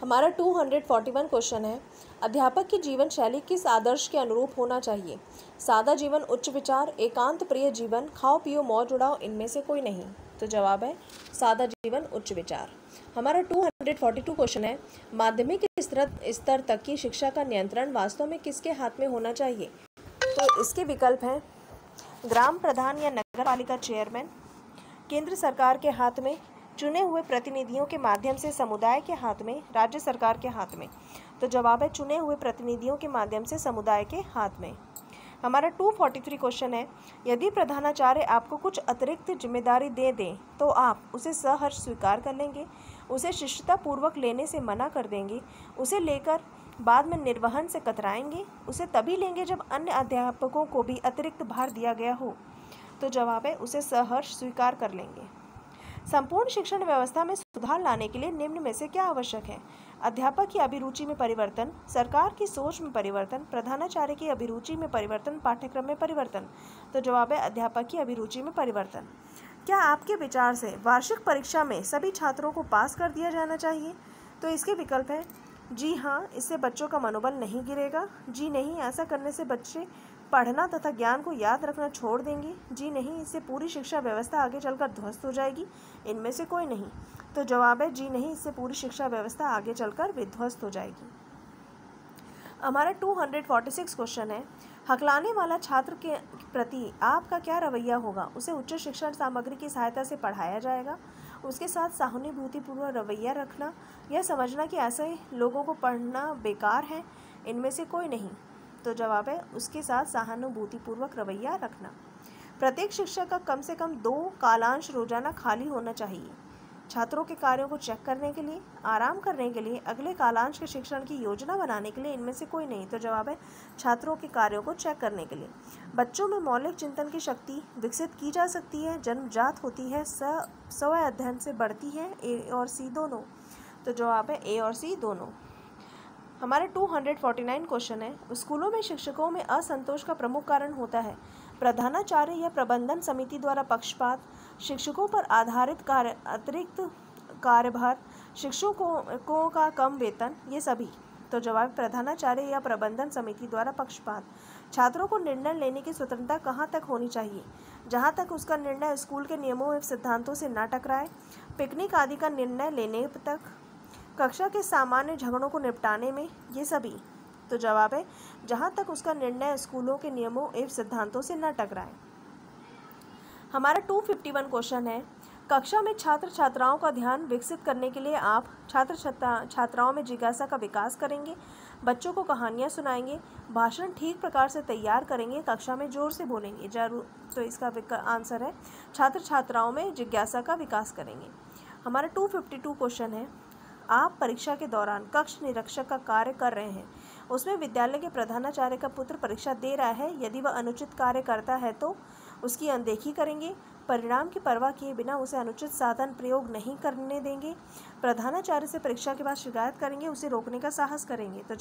हमारा 241 क्वेश्चन है, अध्यापक की जीवन शैली किस आदर्श के अनुरूप होना चाहिए? सादा जीवन, उच्च विचार, एकांत प्रिय जीवन, खाओ पियो मौज उड़ाओ, इनमें से कोई नहीं। तो जवाब है सादा जीवन, उच्च विचार। हमारा 242 क्वेश्चन है, माध्यमिक स्तर तक की शिक्षा का नियंत्रण वास्तव में किसके हाथ में होना चाहिए? तो इसके विकल्प हैं ग्राम प्रधान या नगर पालिका चेयरमैन, केंद्र सरकार के हाथ में, चुने हुए प्रतिनिधियों के माध्यम से समुदाय के हाथ में, राज्य सरकार के हाथ में। तो जवाब है चुने हुए प्रतिनिधियों के माध्यम से समुदाय के हाथ में। हमारा 243 क्वेश्चन है, यदि प्रधानाचार्य आपको कुछ अतिरिक्त जिम्मेदारी दे दें तो आप उसे सहर्ष स्वीकार कर लेंगे, उसे शिष्टतापूर्वक लेने से मना कर देंगे, उसे लेकर बाद में निर्वहन से कतराएंगे, उसे तभी लेंगे जब अन्य अध्यापकों को भी अतिरिक्त भार दिया गया हो। तो जवाब है उसे सहर्ष स्वीकार कर लेंगे। संपूर्ण शिक्षण व्यवस्था में सुधार लाने के लिए निम्न में से क्या आवश्यक है? अध्यापक की अभिरुचि में परिवर्तन, सरकार की सोच में परिवर्तन, प्रधानाचार्य की अभिरुचि में परिवर्तन, पाठ्यक्रम में परिवर्तन। तो जवाब है अध्यापक की अभिरुचि में परिवर्तन। क्या आपके विचार से वार्षिक परीक्षा में सभी छात्रों को पास कर दिया जाना चाहिए? तो इसके विकल्प है जी हाँ, इससे बच्चों का मनोबल नहीं गिरेगा, जी नहीं, ऐसा करने से बच्चे पढ़ना तथा ज्ञान को याद रखना छोड़ देंगे, जी नहीं, इससे पूरी शिक्षा व्यवस्था आगे चलकर ध्वस्त हो जाएगी, इनमें से कोई नहीं। तो जवाब है जी नहीं, इससे पूरी शिक्षा व्यवस्था आगे चलकर विध्वस्त हो जाएगी। हमारा 246 क्वेश्चन है, हकलाने वाला छात्र के प्रति आपका क्या रवैया होगा? उसे उच्च शिक्षण सामग्री की सहायता से पढ़ाया जाएगा, उसके साथ सहानुभूतिपूर्वक रवैया रखना, यह समझना कि ऐसे लोगों को पढ़ना बेकार है, इनमें से कोई नहीं। तो जवाब है उसके साथ सहानुभूतिपूर्वक रवैया रखना। प्रत्येक शिक्षक का कम से कम 2 कालांश रोजाना खाली होना चाहिए, छात्रों के कार्यों को चेक करने के लिए, आराम करने के लिए, अगले कालांश के शिक्षण की योजना बनाने के लिए, इनमें से कोई नहीं। तो जवाब है छात्रों के कार्यों को चेक करने के लिए। बच्चों में मौलिक चिंतन की शक्ति विकसित की जा सकती है, जन्मजात होती है, स्व अध्ययन से बढ़ती है, ए और सी दोनों। तो जवाब है ए और सी दोनों। हमारे 249 क्वेश्चन है, स्कूलों में शिक्षकों में असंतोष का प्रमुख कारण होता है प्रधानाचार्य या प्रबंधन समिति द्वारा पक्षपात, शिक्षकों पर आधारित अतिरिक्त कार्यभार, शिक्षकों का कम वेतन, ये सभी। तो जवाब प्रधानाचार्य या प्रबंधन समिति द्वारा पक्षपात। छात्रों को निर्णय लेने की स्वतंत्रता कहाँ तक होनी चाहिए? जहाँ तक उसका निर्णय स्कूल के नियमों एवं सिद्धांतों से न टकराए, पिकनिक आदि का निर्णय लेने तक, कक्षा के सामान्य झगड़ों को निपटाने में, ये सभी। तो जवाब है जहाँ तक उसका निर्णय स्कूलों के नियमों एवं सिद्धांतों से न टकराए। हमारा 251 क्वेश्चन है, कक्षा में छात्र छात्राओं का ध्यान विकसित करने के लिए आप छात्र छात्राओं में जिज्ञासा का विकास करेंगे, बच्चों को कहानियाँ सुनाएंगे, भाषण ठीक प्रकार से तैयार करेंगे, कक्षा में जोर से बोलेंगे। जरूर। तो इसका आंसर है छात्र छात्राओं में जिज्ञासा का विकास करेंगे। हमारा 252 क्वेश्चन है, आप परीक्षा के दौरान कक्ष निरीक्षक का कार्य कर रहे हैं, उसमें विद्यालय के प्रधानाचार्य का पुत्र परीक्षा दे रहा है, यदि वह अनुचित कार्य करता है तो उसकी अनदेखी करेंगे, परिणाम की परवाह किए बिना उसे अनुचित साधन प्रयोग नहीं करने देंगे, प्रधानाचार्य से परीक्षा के बाद शिकायत करेंगे, उसे रोकने का साहस करेंगे। तो